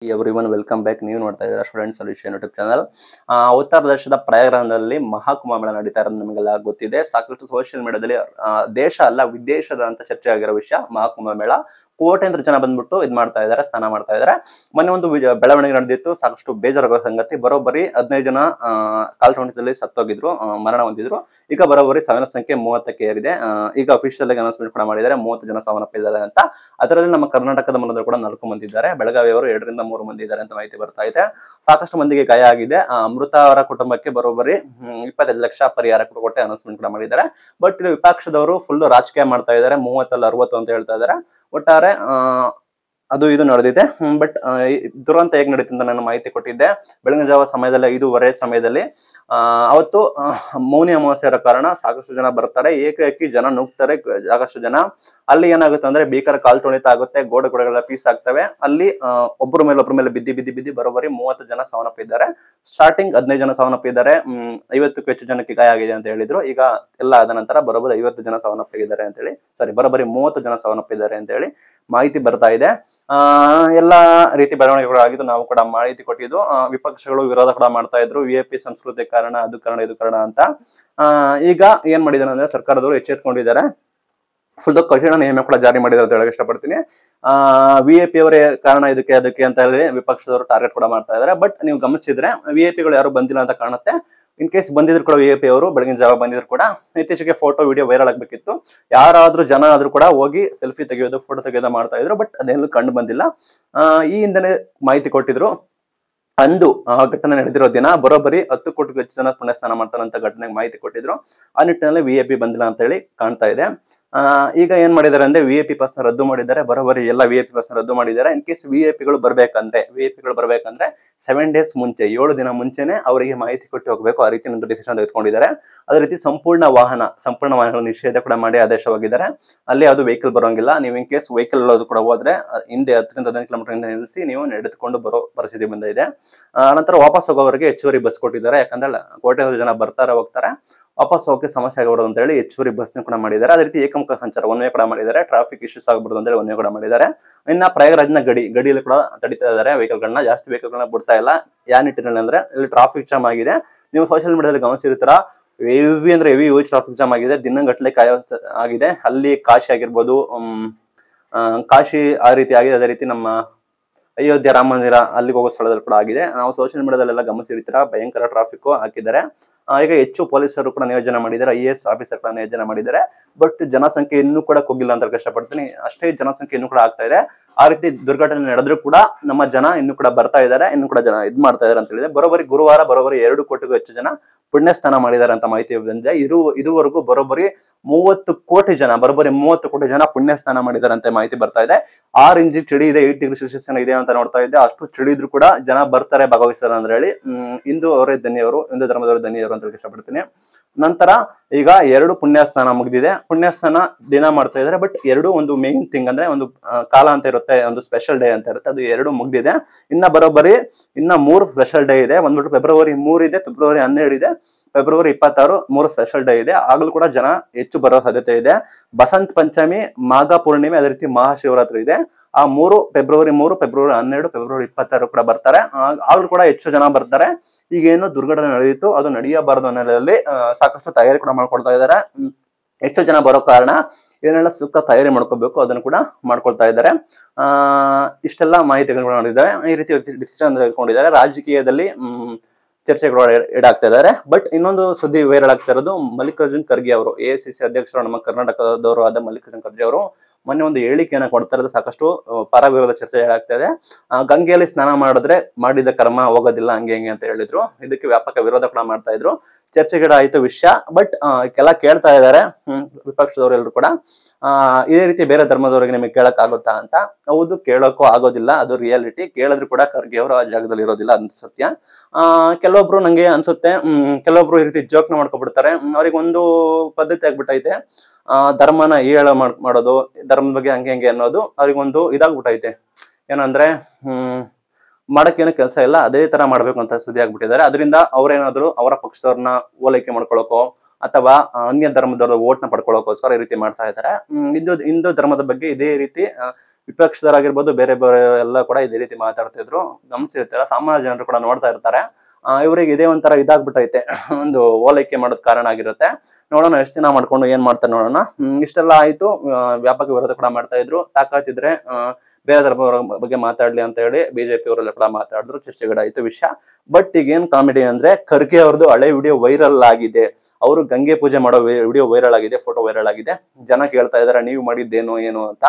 Everyone welcome back. ನೀವು ನೋಡ್ತಾ ಇದ್ದೀರಾ ಸ್ಟೂಡೆಂಟ್ ಸೊಲ್ಯೂಷನ್ ಯೂಟ್ಯೂಬ್ ಚಾನಲ್. ಉತ್ತರ ಪ್ರದೇಶದ ಪ್ರಯಾಗ್ರಾಜ್ನಲ್ಲಿ ಮಹಾಕುಂಭಮೇಳ ನಡೀತಾ ಇರೋದು ನಿಮಗೆಲ್ಲ ಗೊತ್ತಿದೆ. ಸಾಕಷ್ಟು ಸೋಷಿಯಲ್ ಮೀಡಿಯಾದಲ್ಲಿ ದೇಶ ಅಲ್ಲ ವಿದೇಶದ ಅಂತ ಚರ್ಚೆ ಆಗಿರೋ ವಿಷಯ ಮಹಾಕುಂಭಮೇಳ. ಕೋಟ್ಯಾಂತರ ಜನ ಬಂದ್ಬಿಟ್ಟು ಇದ್ ಮಾಡ್ತಾ ಇದ್ದಾರೆ, ಸ್ನಾನ ಮಾಡ್ತಾ ಇದ್ದಾರೆ. ಮೊನ್ನೆ ಒಂದು ಬೆಳವಣಿಗೆ ನಡೆದಿತ್ತು, ಸಾಕಷ್ಟು ಬೇಜಾರಾಗೋ ಸಂಗತಿ. ಬರೋಬ್ಬರಿ 15 ಜನ ಕಾಲ್ತುಳಿತದಲ್ಲಿ ಸತ್ತೋಗಿದ್ರು, ಮರಣ ಹೊಂದಿದ್ರು. ಈಗ ಬರೋಬ್ಬರಿ ಸಾವಿನ ಸಂಖ್ಯೆ 30ಕ್ಕೆ ಏರಿದೆ. ಈಗ ಅಫಿಷಿಯಲ್ ಆಗಿ ಅನೌನ್ಸ್ಮೆಂಟ್ ಕೂಡ ಮಾಡಿದ್ದಾರೆ, 30 ಜನ ಸಾವನ್ನಪ್ಪಿದ್ದಾರೆ ಅಂತ. ಅದರಲ್ಲಿ ನಮ್ಮ ಕರ್ನಾಟಕದ ಮೂಲದ ಕೂಡ 4 ಮಂದಿ ಇದ್ದಾರೆ. ಬೆಳಗಾವಿಯವರು 2 ರಿಂದ 3 ಮಂದಿ ಇದ್ದಾರೆ ಅಂತ ಮಾಹಿತಿ ಬರ್ತಾ ಇದೆ. ಸಾಕಷ್ಟು ಮಂದಿಗೆ ಗಾಯ ಆಗಿದೆ. ಮೃತ ಅವರ ಕುಟುಂಬಕ್ಕೆ ಬರೋಬ್ಬರಿ 25 ಲಕ್ಷ ಪರಿಹಾರ ಕೊಟ್ಟೆ ಅನೌನ್ಸ್ಮೆಂಟ್ ಕೂಡ ಮಾಡಿದ್ದಾರೆ. ಬಟ್ ಇಲ್ಲಿ ವಿಪಕ್ಷದವರು ಫುಲ್ ರಾಜಕೀಯ ಮಾಡ್ತಾ ಇದ್ದಾರೆ. 30 ಅಲ್ಲ 60 ಅಂತ ಹೇಳ್ತಾ ಇದ್ದಾರೆ. ಒಟ್ಟಾರೆ ಅದು ಇದು ನಡೆದಿದೆ. ಬಟ್ ದುರಂತ ಹೇಗ್ ನಡೀತು ಅಂತ ನಾನು ಮಾಹಿತಿ ಕೊಟ್ಟಿದ್ದೆ. ಬೆಳಗಿನ ಜಾವ ಸಮಯದಲ್ಲಿ 5:15 ಸಮಯದಲ್ಲಿ ಅವತ್ತು ಮೌನಿ ಅಮಾವಾಸ್ಯೆ ಇರೋ ಕಾರಣ ಸಾಕಷ್ಟು ಜನ ಬರ್ತಾರೆ, ಏಕಾಏಕಿ ಜನ ನುಗ್ತಾರೆ. ಸಾಕಷ್ಟು ಜನ ಅಲ್ಲಿ ಏನಾಗುತ್ತೆ ಅಂದ್ರೆ ಭೀಕರ ಕಾಲ್ತುಳಿತ ಆಗುತ್ತೆ, ಗೋಡೆಗಳೆಲ್ಲ ಪೀಸ್ ಆಗ್ತವೆ. ಅಲ್ಲಿ ಒಬ್ಬರ ಮೇಲೆ ಬಿದ್ದಿ ಬರೋಬ್ಬರಿ 30 ಜನ ಸಾವನ್ನಪ್ಪಿದ್ದಾರೆ. ಸ್ಟಾರ್ಟಿಂಗ್ 15 ಜನ ಸಾವನ್ನಪ್ಪಿದ್ದಾರೆ. 50ಕ್ಕೂ ಹೆಚ್ಚು ಜನಕ್ಕೆ ಗಾಯ ಆಗಿದೆ ಅಂತ ಹೇಳಿದ್ರು. ಈಗ ಎಲ್ಲ ಆದ ನಂತರ ಬರೋಬ್ಬರಿ 50 ಜನ ಸಾವನ್ನಪ್ಪಿದ್ದಾರೆ ಅಂತ ಹೇಳಿ, ಬರೋಬ್ಬರಿ 30 ಜನ ಸಾವನ್ನಪ್ಪಿದ್ದಾರೆ ಅಂತ ಹೇಳಿ ಮಾಹಿತಿ ಬರ್ತಾ ಇದೆ. ಎಲ್ಲಾ ರೀತಿ ಬೆಳವಣಿಗೆಗಳು ಆಗಿದ್ದು ನಾವು ಕೂಡ ಮಾಹಿತಿ ಕೊಟ್ಟಿದ್ದು. ವಿಪಕ್ಷಗಳು ವಿರೋಧ ಕೂಡ ಮಾಡ್ತಾ ಇದ್ರು, ವಿಐಪಿ ಸಂಸ್ಕೃತಿ ಕಾರಣ, ಅದು ಕಾರಣ ಇದು ಕಾರಣ ಅಂತ. ಈಗ ಏನ್ ಮಾಡಿದಾರೆ ಅಂದ್ರೆ ಸರ್ಕಾರದವರು ಎಚ್ಚೆತ್ಕೊಂಡಿದ್ದಾರೆ. ಫುಲ್ ಕಠಿಣ ನಿಯಮ ಕೂಡ ಜಾರಿ ಮಾಡಿದ್ದಾರೆ ಅಂತ ಹೇಳಕ್ ಇಷ್ಟಪಡ್ತೀನಿ. ವಿಐಪಿ ಅವರೇ ಕಾರಣ ಇದಕ್ಕೆ ಅದಕ್ಕೆ ಅಂತ ಹೇಳಿ ವಿಪಕ್ಷದವರು ಟಾರ್ಗೆಟ್ ಕೂಡ ಮಾಡ್ತಾ ಇದ್ದಾರೆ. ಬಟ್ ನೀವು ಗಮನಿಸಿದ್ರೆ ವಿಐಪಿಗಳು ಯಾರು ಬಂದಿಲ್ಲ ಅಂತ ಕಾಣುತ್ತೆ. ಇನ್ ಕೇಸ್ ಬಂದಿದ್ರು ಕೂಡ ವಿಐಪಿ ಅವರು ಬೆಳಗಿನ ಜಾವ ಬಂದಿದ್ರು ಕೂಡ ಇತ್ತೀಚೆಗೆ ಫೋಟೋ ವಿಡಿಯೋ ವೈರಲ್ ಆಗ್ಬೇಕಿತ್ತು. ಯಾರಾದ್ರೂ ಜನ ಆದ್ರೂ ಕೂಡ ಹೋಗಿ ಸೆಲ್ಫಿ ತೆಗೆಯೋದು, ಫೋಟೋ ತೆಗೆಯೋದು ಮಾಡ್ತಾ ಇದ್ರು. ಬಟ್ ಅದೆಲ್ಲೂ ಕಂಡು ಬಂದಿಲ್ಲ. ಈ ಹಿಂದೆ ಮಾಹಿತಿ ಕೊಟ್ಟಿದ್ರು. ಅಂದು ಘಟನೆ ನಡೆದಿರೋ ದಿನ ಬರೋಬ್ಬರಿ 10 ಕೋಟಿಗೂ ಹೆಚ್ಚು ಜನ ಪುಣ್ಯ ಸ್ನಾನ ಮಾಡ್ತಾರೆ ಅಂತ ಘಟನೆಗೆ ಮಾಹಿತಿ ಕೊಟ್ಟಿದ್ರು. ಆ ನಿಟ್ಟಿನಲ್ಲಿ ವಿಐಪಿ ಬಂದಿಲ್ಲ ಅಂತ ಹೇಳಿ ಕಾಣ್ತಾ ಇದೆ. ಈಗ ಏನ್ ಮಾಡಿದ್ದಾರೆ ಅಂದ್ರೆ ವಿಐಪಿ ಪಾಸ್ ನ ರದ್ದು ಮಾಡಿದ್ದಾರೆ. ಬರೋಬ್ಬರಿ ಎಲ್ಲ ವಿಐಪಿ ಪಾಸ್ ನ ರದ್ದು ಮಾಡಿದ್ದಾರೆ. ಇನ್ ಕೇಸ್ ವಿಐಪಿಗಳು ಬರ್ಬೇಕಂದ್ರೆ 7 ಡೇಸ್ ಮುಂಚೆ, 7 ದಿನ ಮುಂಚೆನೆ ಅವರಿಗೆ ಮಾಹಿತಿ ಕೊಟ್ಟು ಹೋಗ್ಬೇಕು. ಆ ರೀತಿ ಒಂದು ಡಿಸಿಷನ್ ತೆಗೆದುಕೊಂಡಿದ್ದಾರೆ. ಅದೇ ರೀತಿ ಸಂಪೂರ್ಣ ವಾಹನಗಳ ನಿಷೇಧ ಕೂಡ ಮಾಡಿ ಆದೇಶವಾಗಿದ್ದಾರೆ. ಅಲ್ಲಿ ಅದು ವೆಹಿಕಲ್ ಬರೋಂಗಿಲ್ಲ. ನೀವು ಇನ್ ಕೇಸ್ ವೆಹಿಕಲ್ ಕೂಡ ಹೋದ್ರೆ ಹಿಂದೆ 10 ರಿಂದ 15 ಕಿಲೋಮೀಟರ್ ಹಿಂದೆ ನಿಲ್ಲಿಸಿ ನೀವು ನಡೆದುಕೊಂಡು ಬರೋ ಪರಿಸ್ಥಿತಿ ಬಂದಿದೆ. ನಂತರ ವಾಪಸ್ ಹೋಗೋವರೆಗೆ ಹೆಚ್ಚುವರಿ ಬಸ್ ಕೊಟ್ಟಿದ್ದಾರೆ. ಯಾಕಂದ್ರೆ ಕೋಟ್ಯಾಂತರ ಜನ ಬರ್ತಾರೆ ಹೋಗ್ತಾರೆ, ವಾಪಸ್ ಹೋಗಕ್ಕೆ ಸಮಸ್ಯೆ ಆಗಬಾರ್ದು ಅಂತ ಹೇಳಿ ಹೆಚ್ಚುವರಿ ಬಸ್ ಕೂಡ ಮಾಡಿದ್ದಾರೆ. ಅದೇ ರೀತಿ ಏಕಮುಖ ಸಂಚಾರ ಒನ್ ವೇ ಕೂಡ ಮಾಡಿದ್ದಾರೆ. ಟ್ರಾಫಿಕ್ ಇಶ್ಯೂಸ್ ಆಗಬಾರ್ದು ಅಂತ ಹೇಳಿ ಒನ್ ವೇ ಕೂಡ ಮಾಡಿದ್ದಾರೆ. ಇನ್ನ ಪ್ರಯಾಗರಾಜ್ನ ಗಡಿಯಲ್ಲಿ ಕೂಡ ತಡಿತಾ ಇದ್ದಾರೆ ವೆಹಿಕಲ್ಗಳನ್ನ. ಜಾಸ್ತಿ ವೆಹಿಕಲ್ಗಳನ್ನ ಬಿಡ್ತಾ ಇಲ್ಲ. ಯಾವ ನಿಟ್ಟಿನಲ್ಲಿ ಅಂದ್ರೆ ಇಲ್ಲಿ ಟ್ರಾಫಿಕ್ ಜಾಮ್ ಆಗಿದೆ. ನೀವು ಸೋಷಿಯಲ್ ಮೀಡಿಯಾದಲ್ಲಿ ಗಮನಿಸಿರ್ತೀರ, ಹೆವಿ ಯೂಜ್ ಟ್ರಾಫಿಕ್ ಜಾಮ್ ಆಗಿದೆ. ದಿನಗಟ್ಟಲೆ ಆಗಿದೆ. ಅಲ್ಲಿ ಕಾಶಿ ಆಗಿರ್ಬೋದು, ಕಾಶಿ ಆ ರೀತಿ ಆಗಿದೆ. ಅದೇ ರೀತಿ ನಮ್ಮ ಅಯೋಧ್ಯೆ ರಾಮ ಮಂದಿರ ಅಲ್ಲಿಗೆ ಹೋಗೋ ಸ್ಥಳದಲ್ಲಿ ಕೂಡ ಆಗಿದೆ. ನಾವು ಸೋಷಿಯಲ್ ಮೀಡಿಯಾದಲ್ಲೆಲ್ಲ ಗಮನಿಸಿರ್ತೀರ, ಭಯಂಕರ ಟ್ರಾಫಿಕ್ ಹಾಕಿದ್ದಾರೆ. ಈಗ ಹೆಚ್ಚು ಪೊಲೀಸರು ಕೂಡ ನಿಯೋಜನೆ ಮಾಡಿದ್ದಾರೆ, IAS ಆಫೀಸರ್ ಕೂಡ ನಿಯೋಜನೆ ಮಾಡಿದ್ದಾರೆ. ಬಟ್ ಜನಸಂಖ್ಯೆ ಇನ್ನೂ ಕೂಡ ಕುಗ್ಗಿಲ್ಲ ಅಂತ ಕಷ್ಟಪಡ್ತೀನಿ. ಅಷ್ಟೇ ಜನಸಂಖ್ಯೆ ಇನ್ನೂ ಕೂಡ ಆಗ್ತಾ ಇದೆ. ಆ ರೀತಿ ದುರ್ಘಟನೆ ನಡೆದ್ರು ಕೂಡ ನಮ್ಮ ಜನ ಇನ್ನೂ ಕೂಡ ಬರ್ತಾ ಇದ್ದಾರೆ, ಇನ್ನೂ ಕೂಡ ಜನ ಇದ್ ಮಾಡ್ತಾ ಇದಾರೆ ಅಂತ ಹೇಳಿದೆ. ಗುರುವಾರ 2 ಕೋಟಿಗೂ ಹೆಚ್ಚು ಜನ ಪುಣ್ಯ ಸ್ನಾನ ಮಾಡಿದ್ದಾರೆ ಅಂತ ಮಾಹಿತಿ ಬಂದಿದೆ. ಇದುವರೆಗೂ ಬರೋಬ್ಬರಿ 30 ಕೋಟಿ ಜನ ಪುಣ್ಯ ಸ್ನಾನ ಮಾಡಿದ್ದಾರೆ ಅಂತ ಮಾಹಿತಿ ಬರ್ತಾ ಇದೆ. 6 ಇಂಚ್ ಚಳಿ ಇದೆ, 8 ಡಿಗ್ರಿ ಸೆಲ್ಸಿಯಸ್ ಇದೆ ಅಂತ ನೋಡ್ತಾ ಇದ್ದೆ. ಅಷ್ಟು ಚಳಿ ಇದ್ರು ಕೂಡ ಜನ ಬರ್ತಾರೆ, ಭಾಗವಹಿಸ್ತಾರೆ ಅಂತ ಹೇಳಿ ಹಿಂದೂ ಧರ್ಮದವರೇ ಧನ್ಯರು ಅಂತ ಇಷ್ಟಪಡ್ತೀನಿ. ನಂತರ ಈಗ 2 ಪುಣ್ಯ ಸ್ನಾನ ಮುಗಿದಿದೆ. ಪುಣ್ಯ ಸ್ನಾನ ದಿನ ಮಾಡ್ತಾ ಇದಾರೆ. ಬಟ್ 2 ಒಂದು ಮೇನ್ ಥಿಂಗ್ ಅಂದ್ರೆ ಒಂದು ಕಾಲ ಅಂತ ಇರುತ್ತೆ, ಒಂದು ಸ್ಪೆಷಲ್ ಡೇ ಅಂತ ಇರುತ್ತೆ. ಅದು 2 ಮುಗ್ದಿದೆ. ಇನ್ನ ಬರೋಬ್ಬರಿ 3 ಸ್ಪೆಷಲ್ ಡೇ ಇದೆ. ಒಂದ್ಬಿಟ್ಟು ಫೆಬ್ರವರಿ 3 ಇದೆ, ಫೆಬ್ರವರಿ 12 ಇದೆ, ಫೆಬ್ರವರಿ 26 3 ಸ್ಪೆಷಲ್ ಡೇ ಇದೆ. ಆಗ್ಲೂ ಕೂಡ ಜನ ಹೆಚ್ಚು ಬರೋ ಸಾಧ್ಯತೆ ಇದೆ. ಬಸಂತ ಪಂಚಮಿ, ಮಾಘ ಪೂರ್ಣಿಮೆ, ಅದೇ ರೀತಿ ಮಹಾಶಿವರಾತ್ರಿ ಇದೆ. ಆ ಫೆಬ್ರವರಿ 3, ಫೆಬ್ರವರಿ 12, ಫೆಬ್ರವರಿ 26 ಕೂಡ ಬರ್ತಾರೆ. ಆಗ್ಲೂ ಕೂಡ ಹೆಚ್ಚು ಜನ ಬರ್ತಾರೆ. ಈಗ ಏನು ದುರ್ಘಟನೆ ನಡೆದಿತ್ತು ಅದು ನಡೆಯಬಾರದು ಅನ್ನೋದ್ರಲ್ಲಿ ಸಾಕಷ್ಟು ತಯಾರಿ ಕೂಡ ಮಾಡ್ಕೊಳ್ತಾ ಇದ್ದಾರೆ. ಹೆಚ್ಚು ಜನ ಬರೋ ಕಾರಣ ಏನೆಲ್ಲ ಸೂಕ್ತ ತಯಾರಿ ಮಾಡ್ಕೋಬೇಕು ಅದನ್ನು ಕೂಡ ಮಾಡ್ಕೊಳ್ತಾ ಇದ್ದಾರೆ. ಇಷ್ಟೆಲ್ಲ ಮಾಹಿತಿಗಳು ನೋಡಿದ್ದಾರೆ. ಈ ರೀತಿ ಡಿಸಿಷನ್ ತೆಗೆದುಕೊಂಡಿದ್ದಾರೆ. ರಾಜಕೀಯದಲ್ಲಿ ಚರ್ಚೆಗಳು ಈಡಾಗ್ತಾ ಇದ್ದಾರೆ. ಬಟ್ ಇನ್ನೊಂದು ಸುದ್ದಿ ವೈರಲ್ ಆಗ್ತಾ ಇರೋದು ಮಲ್ಲಿಕಾರ್ಜುನ್ ಖರ್ಗೆ ಅವರು, AICC ಅಧ್ಯಕ್ಷರು, ನಮ್ಮ ಕರ್ನಾಟಕದವರು ಆದ ಮಲ್ಲಿಕಾರ್ಜುನ್ ಖರ್ಗೆ ಅವರು ಮೊನ್ನೆ ಒಂದು ಹೇಳಿಕೆಯನ್ನು ಕೊಡ್ತಾ ಇರೋದು ಸಾಕಷ್ಟು ಪರ ವಿರೋಧ ಚರ್ಚೆ ಆಗ್ತಾ ಇದೆ. ಗಂಗೆಯಲ್ಲಿ ಸ್ನಾನ ಮಾಡಿದ ಕರ್ಮ ಹೋಗೋದಿಲ್ಲ ಹಂಗೆ ಅಂತ ಹೇಳಿದ್ರು. ಇದಕ್ಕೆ ವ್ಯಾಪಕ ವಿರೋಧ ಕೂಡ ಮಾಡ್ತಾ ಇದ್ರು. ಚರ್ಚೆಗೀಡಾಯ್ತು ವಿಷಯ. ಬಟ್ ಕೆಲ ಕೇಳ್ತಾ ಇದ್ದಾರೆ ವಿಪಕ್ಷದವರು ಎಲ್ಲರೂ ಕೂಡ, ಇದೇ ರೀತಿ ಬೇರೆ ಧರ್ಮದವರಿಗೆ ನಿಮಗೆ ಕೇಳಕ್ ಆಗುತ್ತಾ ಅಂತ. ಹೌದು, ಕೇಳೋಕ್ಕೂ ಆಗೋದಿಲ್ಲ, ಅದು ರಿಯಾಲಿಟಿ. ಕೇಳಿದ್ರು ಕೂಡ ಖರ್ಗೆ ಅವರು ಆ ಜಾಗದಲ್ಲಿ ಇರೋದಿಲ್ಲ, ಅದು ಸತ್ಯ. ಕೆಲವೊಬ್ರು ನಂಗೆ ಅನ್ಸುತ್ತೆ, ಕೆಲವೊಬ್ರು ಈ ರೀತಿ ಜೋಕ್ನ ಮಾಡ್ಕೊಬಿಡ್ತಾರೆ. ಅವ್ರಿಗೊಂದು ಪದ್ಧತಿ ಆಗ್ಬಿಟ್ಟೈತೆ, ಧರ್ಮನ ಮಾಡೋದು, ಧರ್ಮದ ಬಗ್ಗೆ ಹಂಗೆ ಅನ್ನೋದು ಅವ್ರಿಗೊಂದು ಇದಾಗ್ಬಿಟ್ಟೈತೆ. ಏನಂದ್ರೆ ಮಾಡಕ್ಕೇನು ಕೆಲಸ ಇಲ್ಲ, ಅದೇ ತರ ಮಾಡ್ಬೇಕು ಅಂತ ಸುದ್ದಿ ಆಗ್ಬಿಟ್ಟಿದ್ದಾರೆ. ಅದರಿಂದ ಅವ್ರೇನಾದ್ರು ಅವರ ಪಕ್ಷದವ್ರನ್ನ ಓಲೈಕೆ ಮಾಡ್ಕೊಳಕೋ ಅಥವಾ ಅನ್ಯ ಧರ್ಮದವ್ರ ಓಟ್ನ ಪಡ್ಕೊಳ್ಳೋಕೋಸ್ಕರ ಈ ರೀತಿ ಮಾಡ್ತಾ ಇದ್ದಾರೆ. ಹಿಂದೂ ಧರ್ಮದ ಬಗ್ಗೆ ಇದೇ ರೀತಿ ವಿಪಕ್ಷದವರಾಗಿರ್ಬೋದು, ಬೇರೆ ಬೇರೆ ಎಲ್ಲ ಕೂಡ ಇದೇ ರೀತಿ ಮಾತಾಡ್ತಿದ್ರು. ಗಮನಿಸಿರ್ತಾರ, ಸಾಮಾನ್ಯ ಜನರು ಕೂಡ ನೋಡ್ತಾ ಇರ್ತಾರೆ. ಇವ್ರಿಗೆ ಇದೇ ಒಂಥರ ಇದಾಗ್ಬಿಟ್ಟೈತೆ, ಒಂದು ಓಲೈಕೆ ಮಾಡೋದ್ ಕಾರಣ ಆಗಿರುತ್ತೆ. ನೋಡೋಣ ಎಷ್ಟು ದಿನ ಮಾಡ್ಕೊಂಡು ಏನ್ ಮಾಡ್ತಾರೆ ನೋಡೋಣ. ಇಷ್ಟೆಲ್ಲ ಆಯ್ತು. ವ್ಯಾಪಕ ವಿರೋಧ ಕೂಡ ಮಾಡ್ತಾ ಇದ್ರು. ತಾಕತ್ತಿದ್ರೆ ಬೇರೆ ಧರ್ಮದವರ ಬಗ್ಗೆ ಮಾತಾಡ್ಲಿ ಅಂತ ಹೇಳಿ ಬಿಜೆಪಿ ಅವರೆಲ್ಲ ಕೂಡ ಮಾತಾಡಿದ್ರು, ಚರ್ಚೆಗಳಾಯ್ತು ವಿಷಯ. ಬಟ್ ಈಗ ಏನ್ ಕಾಮಿಡಿ ಅಂದ್ರೆ, ಖರ್ಗೆ ಅವ್ರದ್ದು ಹಳೆ ವಿಡಿಯೋ ವೈರಲ್ ಆಗಿದೆ. ಅವರು ಗಂಗೆ ಪೂಜೆ ಮಾಡೋ ವಿಡಿಯೋ ವೈರಲ್ ಆಗಿದೆ, ಫೋಟೋ ವೈರಲ್ ಆಗಿದೆ. ಜನ ಕೇಳ್ತಾ ಇದಾರೆ ನೀವು ಮಾಡಿದ್ದೇನು ಏನು ಅಂತ.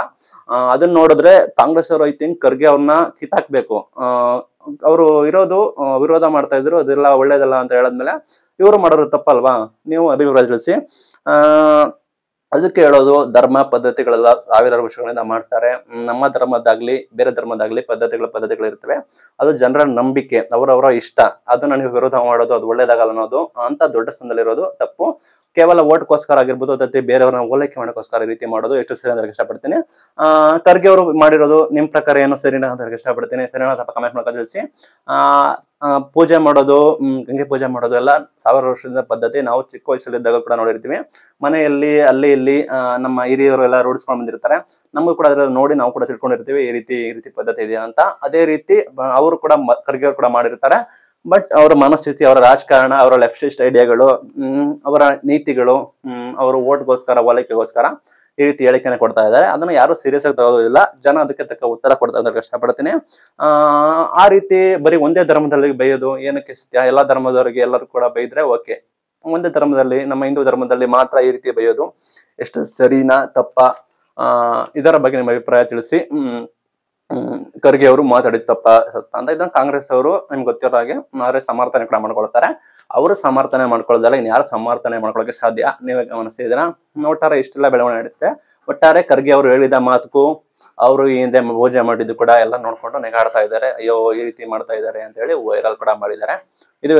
ಅದನ್ನ ನೋಡಿದ್ರೆ ಕಾಂಗ್ರೆಸ್ ಅವರು ಐ ಥಿಂಕ್ ಖರ್ಗೆ ಅವ್ರನ್ನ ಕಿತ್ತಾಕ್ಬೇಕು. ಅವರು ಇರೋದು ವಿರೋಧ ಮಾಡ್ತಾ ಇದ್ರು, ಅದೆಲ್ಲ ಒಳ್ಳೇದಲ್ಲ ಅಂತ ಹೇಳದ್ಮೇಲೆ ಇವರು ಮಾಡೋರು ತಪ್ಪಲ್ವಾ? ನೀವು ಅಭಿಪ್ರಾಯ ತಿಳಿಸಿ. ಅದಕ್ಕೆ ಹೇಳೋದು, ಧರ್ಮ ಪದ್ಧತಿಗಳೆಲ್ಲ ಸಾವಿರಾರು ವರ್ಷಗಳಿಂದ ಮಾಡ್ತಾರೆ. ನಮ್ಮ ಧರ್ಮದಾಗ್ಲಿ ಬೇರೆ ಧರ್ಮದಾಗ್ಲಿ ಪದ್ಧತಿಗಳಿರ್ತವೆ. ಅದು ಜನರ ನಂಬಿಕೆ, ಅವರವರ ಇಷ್ಟ. ಅದನ್ನ ನೀವು ವಿರೋಧ ಮಾಡೋದು ಅದು ಒಳ್ಳೇದಾಗಲ್ಲ ಅನ್ನೋದು ಅಂತ ದೊಡ್ಡ ಸ್ಥಾನದಲ್ಲಿರೋದು ತಪ್ಪು. ಕೇವಲ ಓಟ್ಗೋಸ್ಕರ ಆಗಿರ್ಬೋದು, ಅದಕ್ಕೆ ಬೇರೆಯವ್ರನ್ನ ಓಲೈಕೆ ಮಾಡೋಕ್ಕೋಸ್ಕರ ಈ ರೀತಿ ಮಾಡೋದು ಎಷ್ಟು ಸರಿ ಅಂತ ಇಷ್ಟಪಡ್ತೀನಿ. ಖರ್ಗೆ ಅವರು ಮಾಡಿರೋದು ನಿಮ್ ಪ್ರಕಾರ ಏನು ಸರಿನಾ ಅಂತ ಇಷ್ಟಪಡ್ತೀನಿ. ಸರಿನಾ ತಪ್ಪ ಕಮೆಂಟ್ ಮೂಲಕ ತಿಳಿಸಿ. ಪೂಜೆ ಮಾಡೋದು, ಗಂಗೆ ಪೂಜೆ ಮಾಡೋದು ಎಲ್ಲ ಸಾವಿರ ವರ್ಷದ ಪದ್ಧತಿ. ನಾವು ಚಿಕ್ಕ ವಯಸ್ಸಲ್ಲಿದ್ದಾಗ ಕೂಡ ನೋಡಿರ್ತೀವಿ. ಮನೆಯಲ್ಲಿ ಅಲ್ಲಿ ಇಲ್ಲಿ ನಮ್ಮ ಹಿರಿಯರು ಎಲ್ಲ ರೂಢಿಸ್ಕೊಂಡು ಬಂದಿರ್ತಾರೆ. ನಮಗೂ ಕೂಡ ಅದ್ರಲ್ಲಿ ನೋಡಿ ನಾವು ಕೂಡ ತಿಳ್ಕೊಂಡಿರ್ತೀವಿ, ಈ ರೀತಿ ಪದ್ಧತಿ ಇದೆಯಾ ಅಂತ. ಅದೇ ರೀತಿ ಅವರು ಕೂಡ ಖರ್ಗೆ ಅವರು ಕೂಡ ಮಾಡಿರ್ತಾರೆ. ಬಟ್ ಅವರ ಮನಸ್ಥಿತಿ, ಅವರ ರಾಜಕಾರಣ, ಅವರ ಲೆಫ್ಟಿಸ್ಟ್ ಐಡಿಯಾಗಳು, ಅವರ ನೀತಿಗಳು, ಅವರ ಓಟ್ಗೋಸ್ಕರ, ಓಲೈಕೆಗೋಸ್ಕರ ಈ ರೀತಿ ಹೇಳಿಕೆನ ಕೊಡ್ತಾ ಇದ್ದಾರೆ. ಅದನ್ನ ಯಾರು ಸೀರಿಯಸ್ ಆಗಿ ತಗೋದಿಲ್ಲ. ಜನ ಅದಕ್ಕೆ ತಕ್ಕ ಉತ್ತರ ಕೊಡ್ತಾ ಇದ್ದಾರೆ, ಕಷ್ಟಪಡ್ತೀನಿ. ಆ ರೀತಿ ಬರೀ ಒಂದೇ ಧರ್ಮದಲ್ಲಿ ಬೈಯೋದು ಏನಕ್ಕೆ ಸತ್ಯ? ಎಲ್ಲಾ ಧರ್ಮದವರಿಗೆ ಎಲ್ಲರೂ ಕೂಡ ಬೈದ್ರೆ ಓಕೆ. ಒಂದೇ ಧರ್ಮದಲ್ಲಿ, ನಮ್ಮ ಹಿಂದೂ ಧರ್ಮದಲ್ಲಿ ಮಾತ್ರ ಈ ರೀತಿ ಬೈಯೋದು ಎಷ್ಟು ಸರಿನಾ ತಪ್ಪ? ಇದರ ಬಗ್ಗೆ ನಿಮ್ಮ ಅಭಿಪ್ರಾಯ ತಿಳಿಸಿ. ಖರ್ಗೆ ಅವರು ಮಾತಾಡಿದ ತಪ್ಪ ಅಂತ. ಇದನ್ನ ಕಾಂಗ್ರೆಸ್ ಅವರು ನಿಮ್ಗೆ ಗೊತ್ತಿರೋ ಹಾಗೆ ಅವರೇ ಸಮರ್ಥನೆ ಕೂಡ ಮಾಡ್ಕೊಳ್ತಾರೆ. ಅವರು ಸಮರ್ಥನೆ ಮಾಡ್ಕೊಳ್ಳೋದಲ್ಲ, ಇನ್ ಯಾರು ಸಮರ್ಥನೆ ಮಾಡ್ಕೊಳಕ್ಕೆ ಸಾಧ್ಯ? ನೀವೇ ಗಮನಿಸಿದ್ರ. ಒಟ್ಟಾರೆ ಇಷ್ಟೆಲ್ಲ ಬೆಳವಣಿಗೆ ನಡೆಯುತ್ತೆ. ಒಟ್ಟಾರೆ ಖರ್ಗೆ ಅವರು ಹೇಳಿದ ಮಾತುಕು, ಅವರು ಈ ಹಿಂದೆ ಪೂಜೆ ಮಾಡಿದ್ದು ಕೂಡ ಎಲ್ಲ ನೋಡ್ಕೊಂಡು ನೆಗಾಡ್ತಾ ಇದ್ದಾರೆ. ಅಯ್ಯೋ ಈ ರೀತಿ ಮಾಡ್ತಾ ಇದ್ದಾರೆ ಅಂತ ಹೇಳಿ ವೈರಲ್ ಕೂಡ ಮಾಡಿದ್ದಾರೆ. ಇದು